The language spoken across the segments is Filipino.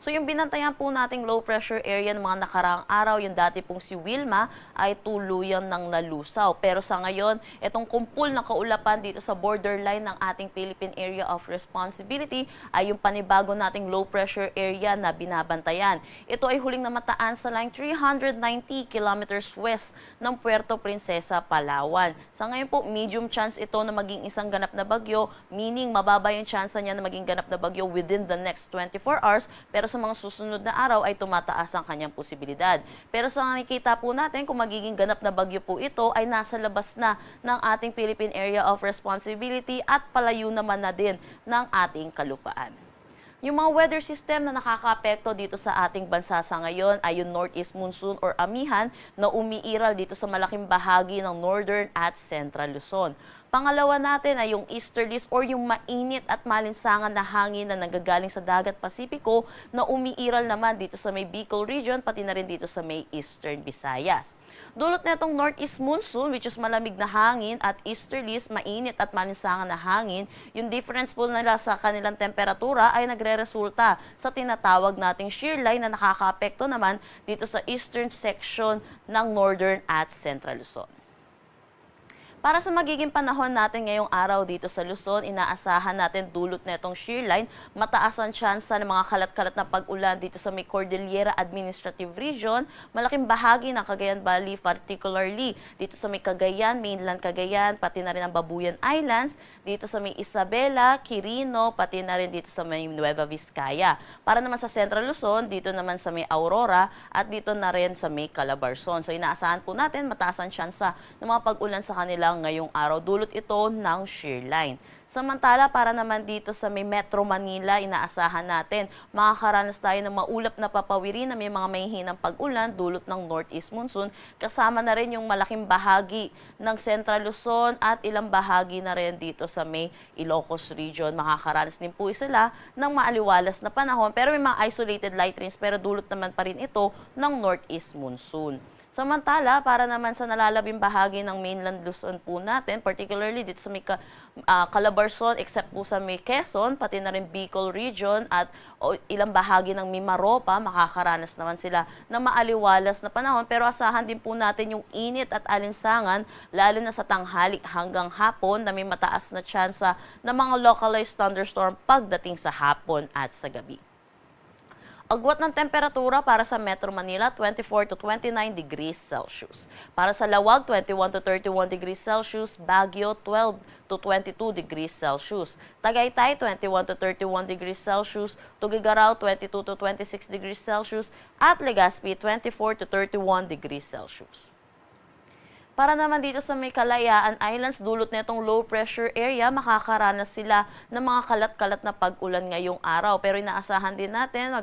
So yung binantayan po nating low pressure area ng mga nakaraang araw, yung dati pong si Wilma, ay tuluyan ng nalusaw. Pero sa ngayon, itong kumpul na kaulapan dito sa borderline ng ating Philippine Area of Responsibility ay yung panibago nating low pressure area na binabantayan. Ito ay huling namataan sa line 390 kilometers west ng Puerto Princesa, Palawan. Sa ngayon po, medium chance ito na maging isang ganap na bagyo, meaning mababa yung chance niya na maging ganap na bagyo within the next 24 hours, pero sa mga susunod na araw ay tumataas ang kanyang posibilidad. Pero sa nakikita po natin, kung magiging ganap na bagyo po ito, ay nasa labas na ng ating Philippine Area of Responsibility at palayo naman na din ng ating kalupaan. Yung mga weather system na nakakaapekto dito sa ating bansa sa ngayon ay yung northeast monsoon or amihan na umiiral dito sa malaking bahagi ng northern at central Luzon. Pangalawa natin ay yung easterlies or yung mainit at malinsangan na hangin na nanggagaling sa dagat Pasipiko na umiiral naman dito sa may Bicol region pati na rin dito sa may eastern Visayas. Dulot na itong northeast monsoon, which is malamig na hangin, at easterlies, mainit at malinsangan na hangin, yung difference po nila sa kanilang temperatura ay nagre-resulta sa tinatawag nating shear line na nakakaapekto naman dito sa eastern section ng northern at central Luzon. Para sa magiging panahon natin ngayong araw dito sa Luzon, inaasahan natin dulot na itong shear line, mataas ang tsansa ng mga kalat-kalat na pag-ulan dito sa may Cordillera Administrative Region, malaking bahagi ng Cagayan Valley, particularly dito sa may Cagayan, mainland Cagayan, pati na rin ang Babuyan Islands, dito sa may Isabela, Quirino, pati na rin dito sa may Nueva Vizcaya. Para naman sa Central Luzon, dito naman sa may Aurora, at dito na rin sa may Calabarzon. So inaasahan po natin mataas ang tsansa ng mga pag-ulan sa kanilang ngayong araw. Dulot ito ng shear line. Samantala, para naman dito sa may Metro Manila, inaasahan natin makakaranas tayo ng maulap na papawirin na may mga mahihinang pag-ulan dulot ng northeast monsoon. Kasama na rin yung malaking bahagi ng Central Luzon at ilang bahagi na rin dito sa may Ilocos region. Makakaranas din po sila ng maaliwalas na panahon pero may mga isolated light rains pero dulot naman pa rin ito ng northeast monsoon. Samantala, para naman sa nalalabing bahagi ng mainland Luzon po natin, particularly dito sa may Calabarzon, except po sa may Quezon, pati na rin Bicol region at ilang bahagi ng Mimaropa, makakaranas naman sila ng maaliwalas na panahon. Pero asahan din po natin yung init at alinsangan, lalo na sa tanghali hanggang hapon na may mataas na tsansa ng mga localized thunderstorm pagdating sa hapon at sa gabi. Agwat ng temperatura para sa Metro Manila, 24 to 29 degrees Celsius. Para sa Lawag, 21 to 31 degrees Celsius. Baguio, 12 to 22 degrees Celsius. Tagaytay, 21 to 31 degrees Celsius. Tuguegarao, 22 to 26 degrees Celsius. At Legazpi, 24 to 31 degrees Celsius. Para naman dito sa may Kalayaan Islands, dulot na itong low pressure area, makakaranas sila ng mga kalat-kalat na pag-ulan ngayong araw. Pero inaasahan din natin,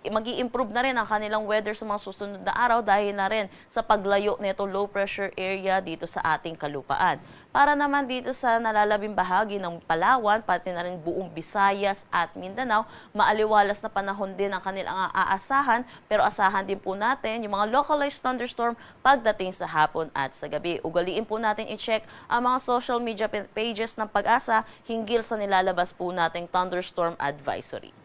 mag-i-improve na rin ang kanilang weather sa mga susunod na araw dahil na rin sa paglayo nito low pressure area dito sa ating kalupaan. Para naman dito sa nalalabing bahagi ng Palawan, pati na rin buong Visayas at Mindanao, maaliwalas na panahon din ang kanilang aasahan, pero asahan din po natin yung mga localized thunderstorm pagdating sa hapon at sa gabi. Ugaliin po natin i-check ang mga social media pages ng Pag-asa hinggil sa nilalabas po nating thunderstorm advisory.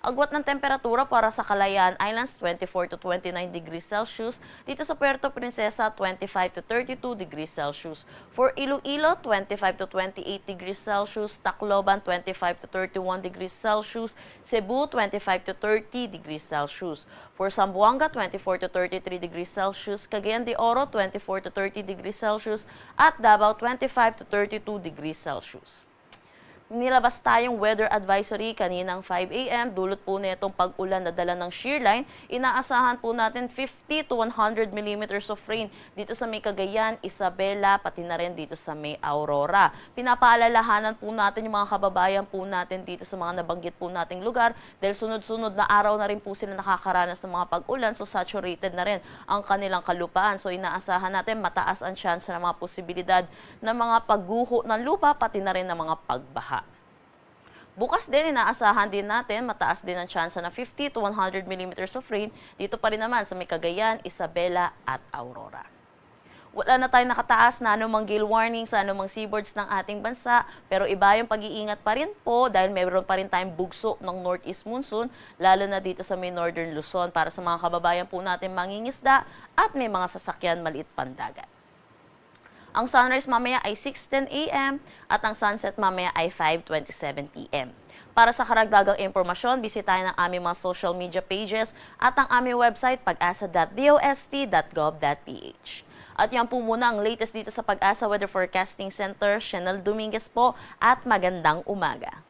Agwat ng temperatura para sa Kalayaan Islands, 24 to 29 degrees Celsius. Dito sa Puerto Princesa, 25 to 32 degrees Celsius. For Iloilo, 25 to 28 degrees Celsius. Tacloban, 25 to 31 degrees Celsius. Cebu, 25 to 30 degrees Celsius. For Zamboanga, 24 to 33 degrees Celsius. Cagayan de Oro, 24 to 30 degrees Celsius. At Davao, 25 to 32 degrees Celsius. Nilabas tayong weather advisory kaninang 5 a.m. Dulot po nitong pag-ulan na dala ng shear line. Inaasahan po natin 50 to 100 millimeters of rain dito sa may Cagayan, Isabela, pati na rin dito sa may Aurora. Pinapaalalahanan po natin yung mga kababayan po natin dito sa mga nabanggit po nating lugar dahil sunod-sunod na araw na rin po sila nakakaranas ng mga pag-ulan, so saturated na rin ang kanilang kalupaan. So inaasahan natin mataas ang chance ng mga posibilidad ng mga pagguho ng lupa, pati na rin ng mga pagbaha. Bukas din, inaasahan din natin, mataas din ang tsansa na 50 to 100 millimeters of rain dito pa rin naman sa may Cagayan, Isabela at Aurora. wala na tayong nakataas na anumang gale warning sa anumang seaboards ng ating bansa, pero iba yung pag-iingat pa rin po dahil mayroon pa rin tayong bugso ng northeast monsoon, lalo na dito sa may northern Luzon para sa mga kababayan po natin mangingisda at may mga sasakyan maliit pandagat. Ang sunrise mamaya ay 6:10 a.m. at ang sunset mamaya ay 5:27 p.m. Para sa karagdagang impormasyon, bisitahin ang aming mga social media pages at ang aming website pag-asa.dost.gov.ph. At yan po muna ang latest dito sa Pag-asa Weather Forecasting Center. Chanel Dominguez po at magandang umaga.